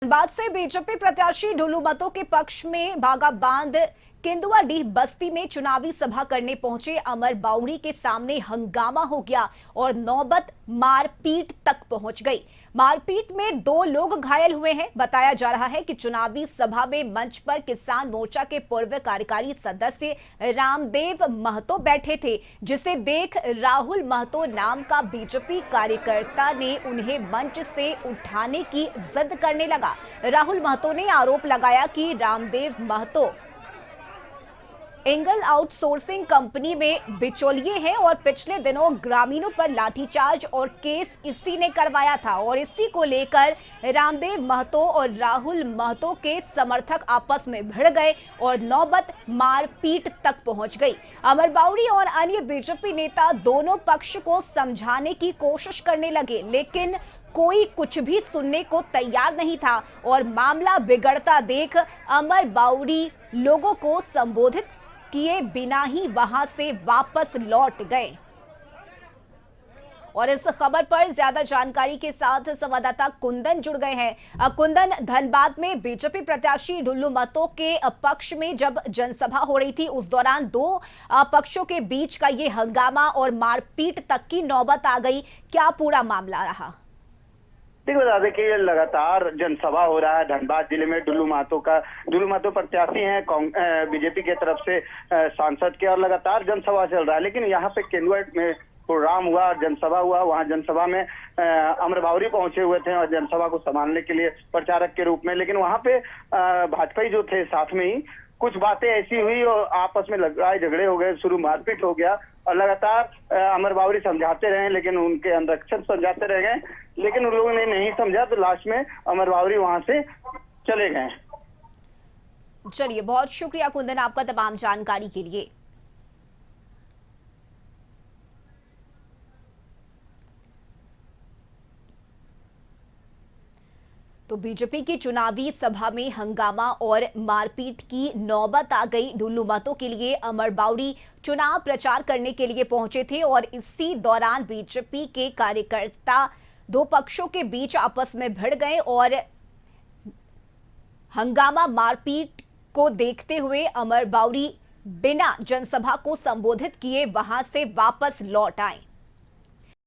बाद से बीजेपी प्रत्याशी ढुल्लू मतों के पक्ष में भागा बांध केंदुआडीह बस्ती में चुनावी सभा करने पहुंचे अमर बाउरी के सामने हंगामा हो गया और नौबत मारपीट तक पहुंच गई। मारपीट में 2 लोग घायल हुए हैं। बताया जा रहा है कि चुनावी सभा में मंच पर किसान मोर्चा के पूर्व कार्यकारी सदस्य रामदेव महतो बैठे थे, जिसे देख राहुल महतो नाम का बीजेपी कार्यकर्ता ने उन्हें मंच से उठाने की जिद करने लगा। राहुल महतो ने आरोप लगाया कि Ramdev Mahto angel outsourcing company में बिचौलिए हैं और पिछले दिनों ग्रामीणों पर लाठीचार्ज और केस इसी ने करवाया था और इसी को लेकर रामदेव महतो और राहुल महतो के समर्थक आपस में भिड़ गए और नौबत मारपीट तक पहुंच गई। अमर बाउरी और अन्य बीजेपी नेता दोनों पक्ष को समझाने की कोशिश करने लगे, लेकिन कोई कुछ भी सुनने को तैयार नहीं था और मामला बिगड़ता देख अमर बाउरी लोगों को संबोधित किए बिना ही वहां से वापस लौट गए। और इस खबर पर ज्यादा जानकारी के साथ संवाददाता कुंदन जुड़ गए हैं। कुंदन, धनबाद में बीजेपी प्रत्याशी ढुल्लू मतों के पक्ष में जब जनसभा हो रही थी, उस दौरान 2 पक्षों के बीच का ये हंगामा और मारपीट तक की नौबत आ गई। क्या पूरा मामला रहा? बता दें कि लगातार जनसभा हो रहा है धनबाद जिले में। ढुल्लू महतो प्रत्याशी हैं बीजेपी की तरफ से सांसद के, और लगातार जनसभा चल रहा है। लेकिन यहाँ पे केंदुआ में प्रोग्राम हुआ, जनसभा हुआ। वहाँ जनसभा में अमर बाउरी पहुंचे हुए थे और जनसभा को संभालने के लिए प्रचारक के रूप में। लेकिन वहाँ पे भाजपाई जो थे साथ में ही कुछ बातें ऐसी हुई और आपस में लड़ाई झगड़े हो गए, शुरू मारपीट हो गया और लगातार अमर बाउरी समझाते रहे, लेकिन उनके अंधरक्षक समझाते रह गए, लेकिन उन लोगों ने नहीं समझा तो लास्ट में अमर बाउरी वहां से चले गए। चलिए, बहुत शुक्रिया कुंदन आपका तमाम जानकारी के लिए। तो बीजेपी की चुनावी सभा में हंगामा और मारपीट की नौबत आ गई। ढुल्लू मतों के लिए अमर बाउरी चुनाव प्रचार करने के लिए पहुंचे थे और इसी दौरान बीजेपी के कार्यकर्ता 2 पक्षों के बीच आपस में भिड़ गए और हंगामा मारपीट को देखते हुए अमर बाउरी बिना जनसभा को संबोधित किए वहां से वापस लौट आए।